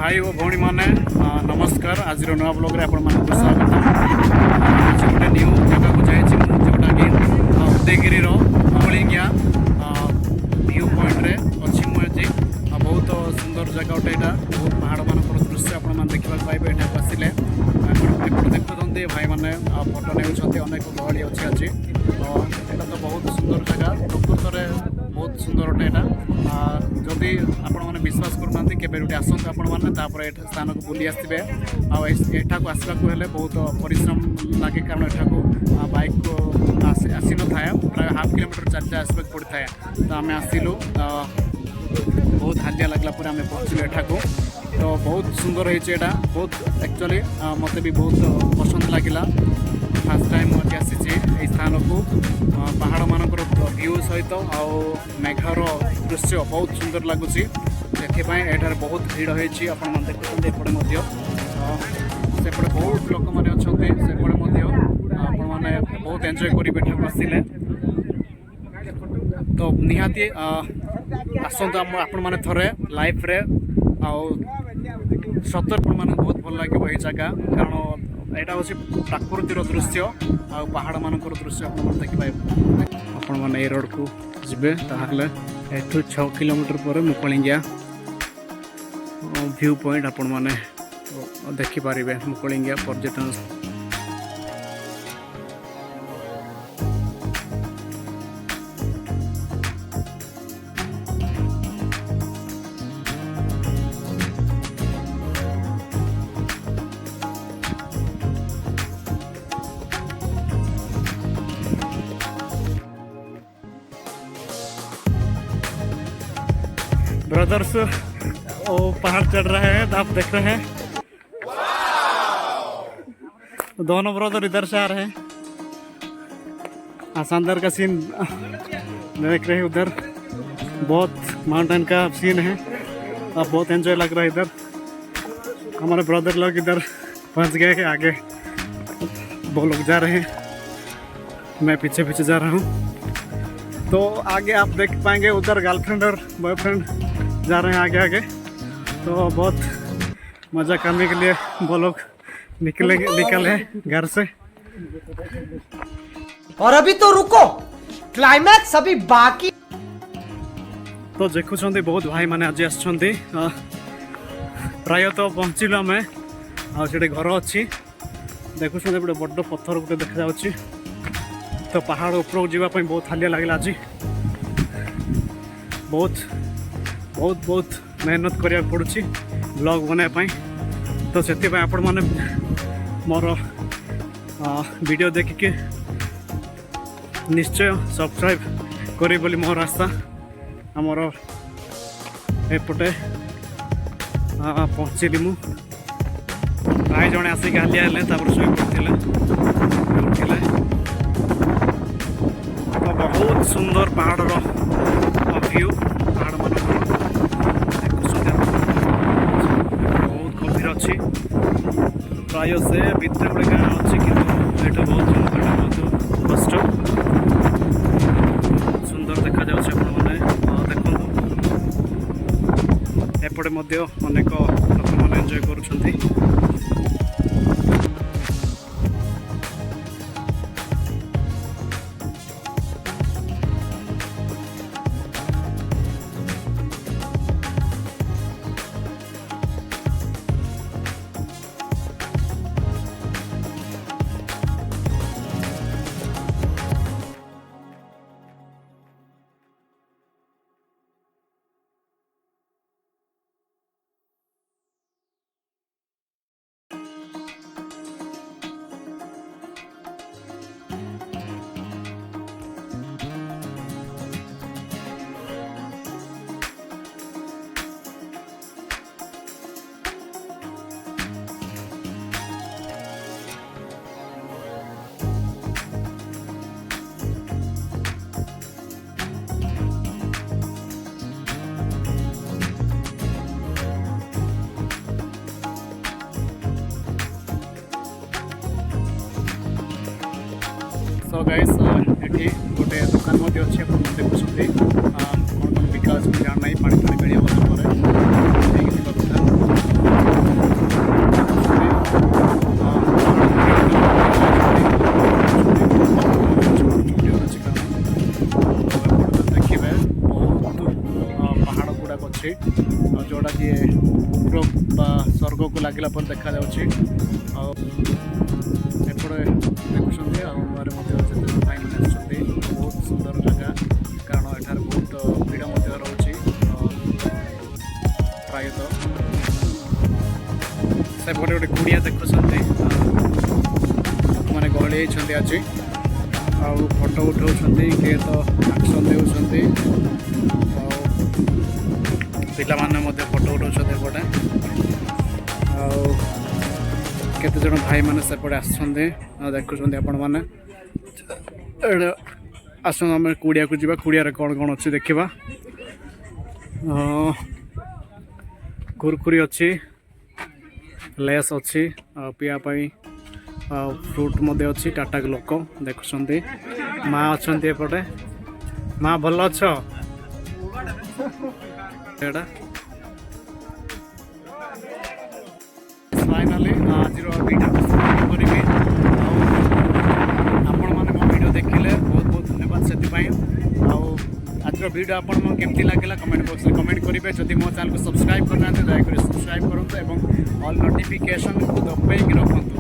भाई और भौणी माने नमस्कार। आज नुआ ब्लॉग रे स्वागत। आज गोटे न्यू जगह को जाइए जोटा कि उदयगिरी मुलिंगिया व्यू पॉइंट रे अच्छी मुझे बहुत सुंदर जगह गोटे यहाँ बहुत पहाड़ मान दृश्य आप देखा पाइबे। यहाँ आसिले देखुं भाई मैंने फोटो ने अनेक गहली अच्छी अच्छी यहाँ तो बहुत सुंदर जगह प्रकृत में बहुत सुंदर अटे यहाँ। जदि आपण मैंने विश्वास करना के आसतु आपण मैंने स्थान को बुली आसवे आठा को आसवाक हेल्ले बहुत परिश्रम लगे कारण यहाँ बाइक को आसी न था प्राय हाफ किलोमीटर चलते आसवाक पड़ता है। तो आम आसिलु बहुत हालिया लगला पर आम पहुँचलु एठा को। तो बहुत सुंदर है बहुत एक्चुअली मत भी बहुत पसंद लगिला। फास्ट टाइम मुझे आसी स्थान को पहाड़ मानकर व्यू सहित मेघर दृश्य बहुत सुंदर लगुच। से बहुत भीड़ होती देखते एपटे सेपटे बहुत लोक मैंने मैंने बहुत एंजॉय करेंगे आसिले। तो निहाती आसतु आपण मैंने थरे लाइफ रे सतर्क मैंने बहुत भल लगे ये जगह कारण यहाँ हूँ प्राकृतिर दृश्य आ पहाड़ मान दृश्य आप देखिए। आपण मैंने ये रोड को जी ताहले एठू 6 किलोमीटर पर मुकलिंगिया व्यू पॉइंट आपण मैंने देखिपारे। मुकलिंगिया पर्यटन ब्रदर्स वो पहाड़ चढ़ रहे हैं तो आप देख रहे हैं तो दोनों ब्रदर इधर से आ रहे हैं। शानदार का सीन देख रहे हैं उधर बहुत माउंटेन का सीन है। अब बहुत एंजॉय लग रहा है इधर। हमारे ब्रदर लोग इधर पहुंच गए हैं आगे वो लोग जा रहे हैं मैं पीछे पीछे जा रहा हूँ। तो आगे आप देख पाएंगे उधर गर्लफ्रेंड और बॉयफ्रेंड जा रहे हैं आगे आगे। तो बहुत मज़ा करने के लिए वो लोग निकले घर से। और अभी तो रुको क्लाइमैक्स अभी बाकी। तो देखुं बहुत भाई मैंने आज आस प्राय तो पहुँचलु आम आटे घर अच्छी देखुं गोटे बड़ पत्थर गोटे देखा जाऊँगी। तो पहाड़ ऊपर जावाई बहुत हालिया लगे। आज बहुत बहुत बहुत मेहनत करा पड़ुछि ब्लॉग बनाई। तो से आपण मैंने मोर वीडियो देखिके निश्चय सब्सक्राइब करी बोली मोर आस्था। आमर एपटे पहुँचली मु प्राय जड़े आसिक हालिया हेले शोई पड़े। तो बहुत सुंदर पहाड़ व्यू पहाड़ मान बहुत गभीर अच्छी प्राय से भितर गोटे गाँ अच्छी कि बहुत कष्ट सुंदर देखा मैंने देखो एपटे अनेक लोक मैंने एंजॉय कर। सो गाइस ये गोटे दुकान अच्छे देखुं कौन विकास जाना पानी पानी मिल ଲାଗିଲା ପରେ ଦେଖାଯାଉଛି। ଆଉ ଏପଟେ ଦେଖୁଛନ୍ତି ଆଉ ଘରେ ମଧ୍ୟ ଯେତେ ଭାଇମାନେ ଆସିଛନ୍ତି ବହୁତ ସୁନ୍ଦର ଜାଗା, କାରଣ ଏଠାରେ ବହୁତ ଭିଡ଼ ମଧ୍ୟ ରହୁଛି ପ୍ରାୟତଃ। ସେପଟେ ଗୋଟେ କୁଡ଼ିଆ ଦେଖୁଛନ୍ତି, ଲୋକମାନେ ଗହଳି ହେଇଛନ୍ତି ଆଜି ଆଉ ଫଟୋ ଉଠାଉଛନ୍ତି, କିଏ ତ ଆକ୍ସନ୍ ଦେଉଛନ୍ତି ଆଉ ପିଲାମାନେ ମଧ୍ୟ ଫଟୋ ଉଠାଉଛନ୍ତି ଏପଟେ। ଆଉ କେତେଜଣ ଭାଇମାନେ ସେପଟେ ଆସୁଛନ୍ତି ଦେଖୁଛନ୍ତି ଆପଣମାନେ। ଏଇଟା ଆସନ୍ତୁ ଆମେ କୁଡ଼ିଆକୁ ଯିବା, କୁଡ଼ିଆରେ କ'ଣ କ'ଣ ଅଛି ଦେଖିବା। କୁରକୁରି ଅଛି, ଲେସ୍ ଅଛି, ଆଉ ପିଇବା ପାଇଁ ଆଉ ଫ୍ରୁଟ୍ ମଧ୍ୟ ଅଛି। ଟାଟା ଲୋକ ଦେଖୁଛନ୍ତି, ମା ଅଛନ୍ତି ଏପଟେ। ମା ଭଲ ଅଛ? ଏଇଟା ଫାଇନାଲି ଆଜିର ଭିଡ଼ିଓକୁ ସମାପ୍ତ କରିବି। ଆଉ ଆପଣମାନେ ମୋ ଭିଡ଼ିଓ ଦେଖିଲେ ବହୁତ ବହୁତ ଧନ୍ୟବାଦ ସେଥିପାଇଁ। ଆଉ ଆଜିର ଭିଡ଼ିଓ ଆପଣଙ୍କୁ କେମିତି ଲାଗିଲା କମେଣ୍ଟ ବକ୍ସରେ କମେଣ୍ଟ କରିବେ। ଯଦି ମୋ ଚ୍ୟାନେଲକୁ ସବସ୍କ୍ରାଇବ୍ କରିନାହାନ୍ତି ଦୟାକରି ସବସ୍କ୍ରାଇବ୍ କରନ୍ତୁ ଏବଂ ଅଲ୍ ନୋଟିଫିକେସନ୍କୁ ଦବାଇକି ରଖନ୍ତୁ।